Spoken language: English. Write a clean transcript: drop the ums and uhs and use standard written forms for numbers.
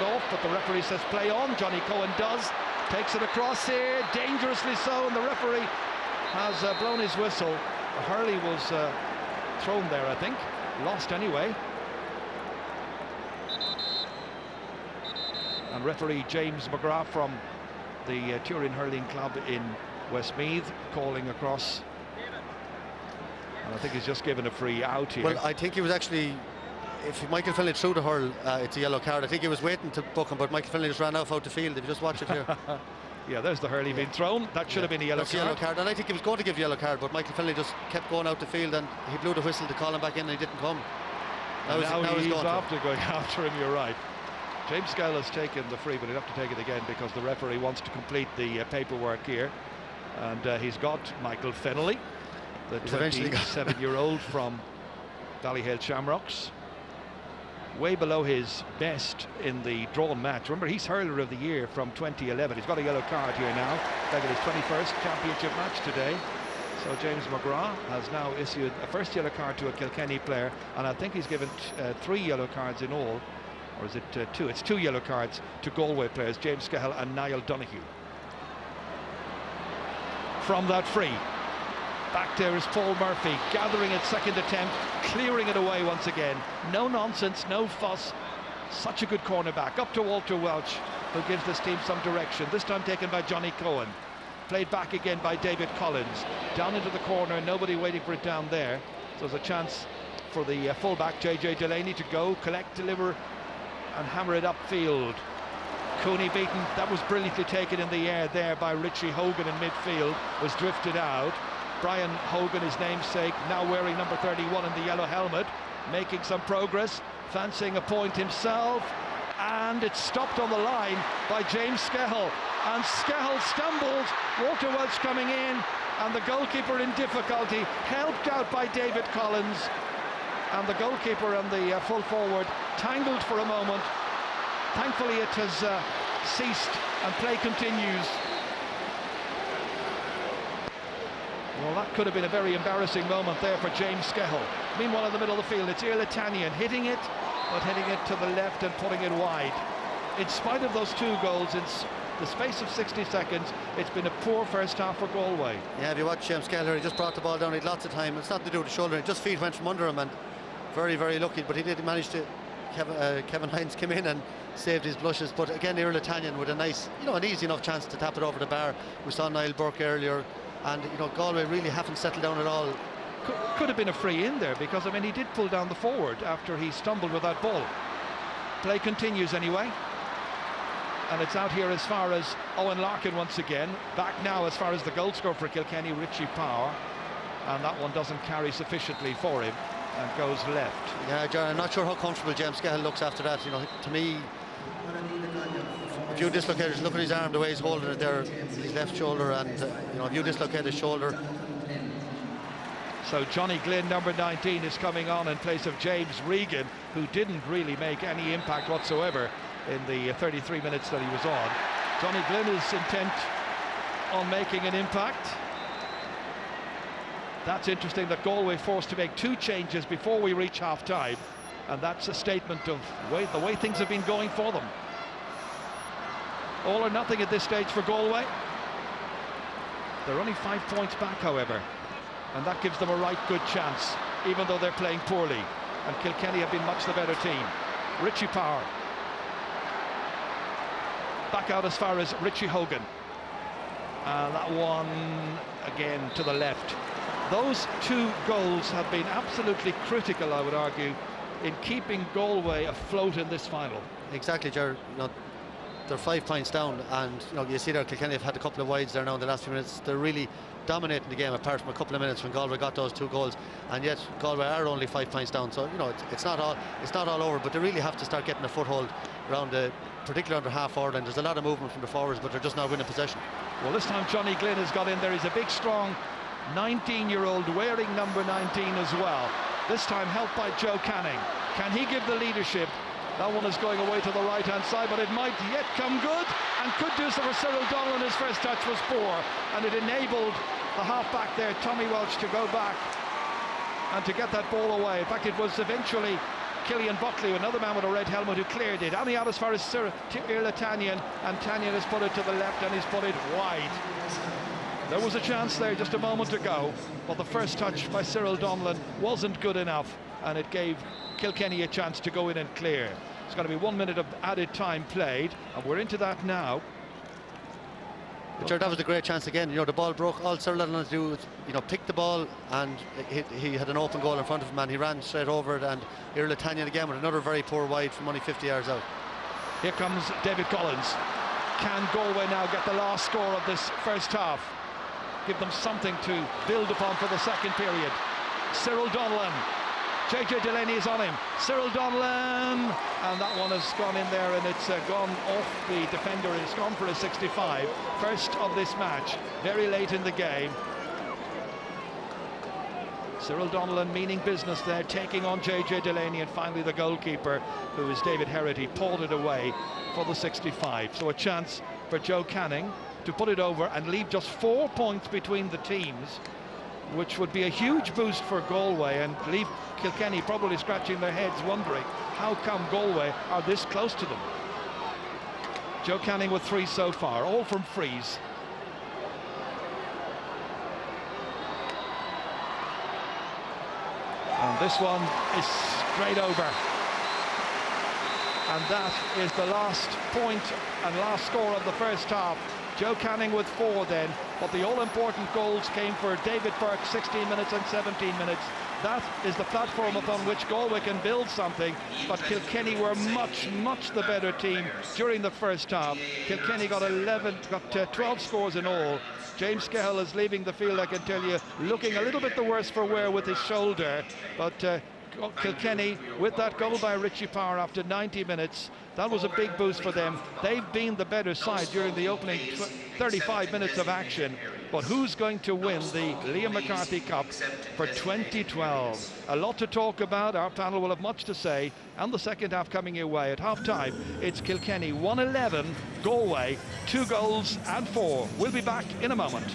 off, but the referee says play on. Johnny Cohen does, takes it across here, dangerously so, and the referee has blown his whistle. Hurley was thrown there, I think, lost anyway. And referee James McGrath from the Turin Hurling Club in Westmeath calling across. And I think he's just given a free out here. Well, I think he was actually, if Michael Finlay threw the hurl, it's a yellow card. I think he was waiting to book him, but Michael Finlay just ran off out the field. If you just watch it here. Yeah, there's the hurley being thrown. That should have been a yellow card. Yellow card. And I think he was going to give a yellow card, but Michael Finlay just kept going out the field, and he blew the whistle to call him back in, and he didn't come. Now he's going after him, you're right. James Skehill has taken the free, but he'll have to take it again because the referee wants to complete the paperwork here. And he's got Michael Finlay, the 27-year-old from Ballyhale Shamrocks, way below his best in the drawn match. Remember, he's hurler of the year from 2011. He's got a yellow card here now, like his 21st championship match today. So James McGrath has now issued a first yellow card to a Kilkenny player, and I think he's given 3 yellow cards in all. Or is it 2? It's 2 yellow cards to Galway players, James Skehill and Niall Donoghue. From that free, back there is Paul Murphy, gathering at second attempt, clearing it away once again. No nonsense, no fuss. Such a good cornerback. Up to Walter Welch, who gives this team some direction. This time taken by Johnny Cohen. Played back again by David Collins. Down into the corner, nobody waiting for it down there. So there's a chance for the fullback, JJ Delaney, to go, collect, deliver, and hammer it upfield. Cooney beaten. That was brilliantly taken in the air there by Richie Hogan in midfield. Was drifted out. Brian Hogan, his namesake, now wearing number 31 in the yellow helmet, making some progress, fancying a point himself, and it's stopped on the line by James Skehill. And Skehill stumbles. Walter Welch coming in, and the goalkeeper in difficulty, helped out by David Collins. And the goalkeeper and the full forward tangled for a moment. Thankfully it has ceased and play continues. Well, that could have been a very embarrassing moment there for James Skehill. Meanwhile, in the middle of the field, it's Irlatanian hitting it, but hitting it to the left and putting it wide. In spite of those 2 goals, in the space of 60 seconds, it's been a poor first half for Galway. Yeah, if you watch James Skehill, he just brought the ball down, he had lots of time. It's nothing to do with the shoulder, just feet went from under him, and very, very lucky, but he did manage to. Kevin Hines came in and saved his blushes, but again, Irlatanian with a nice, an easy enough chance to tap it over the bar. We saw Niall Burke earlier, and Galway really haven't settled down at all. Could have been a free in there, because I mean he did pull down the forward after he stumbled with that ball. Play continues anyway, and it's out here as far as Owen Larkin once again. Back now as far as the goal scorer for Kilkenny, Richie Power, and that one doesn't carry sufficiently for him and goes left. Yeah, John, I'm not sure how comfortable James Skehill looks after that. To me, view dislocators, look at his arm, the way he's holding it there, his left shoulder, and view dislocate his shoulder. So Johnny Glynn, number 19, is coming on in place of James Regan, who didn't really make any impact whatsoever in the 33 minutes that he was on. Johnny Glynn is intent on making an impact. That's interesting that Galway forced to make 2 changes before we reach half-time, and that's a statement of the way things have been going for them. All or nothing at this stage for Galway. They're only 5 points back, however, and that gives them a right good chance, even though they're playing poorly. And Kilkenny have been much the better team. Richie Power. Back out as far as Richie Hogan. And that one again to the left. Those 2 goals have been absolutely critical, I would argue, in keeping Galway afloat in this final. Exactly, Jared. They're 5 points down, and you see there Kilkenny have had a couple of wides there now in the last few minutes. They're really dominating the game, apart from a couple of minutes when Galway got those 2 goals, and yet Galway are only 5 points down. So it's not all over, but they really have to start getting a foothold around particularly under half forward, and there's a lot of movement from the forwards, but they're just not winning possession. Well, this time Johnny Glynn has got in there. He's a big, strong 19-year-old wearing number 19 as well. This time helped by Joe Canning. Can he give the leadership? That one is going away to the right-hand side, but it might yet come good, and could do so for Cyril Donald. His first touch was poor, and it enabled the half-back there, Tommy Welch, to go back and to get that ball away. In fact, it was eventually Killian Buckley, another man with a red helmet, who cleared it. And he out as far as Irla Tanyan, and Tanyan has put it to the left and he's put it wide. There was a chance there just a moment ago, but the first touch by Cyril Donlan wasn't good enough, and it gave Kilkenny a chance to go in and clear. It's going to be 1 minute of added time played, and we're into that now. But sure, that was a great chance again. You know, the ball broke. All Cyril had to do was, you know, pick the ball, and he had an open goal in front of him, and he ran straight over it. And Irla Tanyan again with another very poor wide from only 50 yards out. Here comes David Collins. Can Galway now get the last score of this first half? Give them something to build upon for the second period. Cyril Donlan. JJ Delaney is on him. Cyril Donlan, and that one has gone in there, and it's gone off the defender. It's gone for a 65. First of this match, very late in the game. Cyril Donlan meaning business there, taking on JJ Delaney, and finally the goalkeeper, who is David Herity, pulled it away for the 65. So a chance for Joe Canning to put it over and leave just 4 points between the teams, which would be a huge boost for Galway, and leave Kilkenny probably scratching their heads wondering how come Galway are this close to them. Joe Canning with 3 so far, all from frees. And this one is straight over. And that is the last point and last score of the first half. Joe Canning with 4 then, but the all-important goals came for David Burke, 16 minutes and 17 minutes. That is the platform upon which Galway can build something, but Kilkenny were much the better team during the first half. Kilkenny got 12 scores in all. James Scahill is leaving the field, I can tell you, looking a little bit the worse for wear with his shoulder, but Kilkenny, with that goal by Richie Power after 90 minutes, that was a big boost for them. They've been the better side during the opening 35 minutes of action, but who's going to win the Liam McCarthy Cup for 2012? A lot to talk about. Our panel will have much to say, and the second half coming your way. At half-time, it's Kilkenny 1-11, Galway 2 goals and 4. We'll be back in a moment.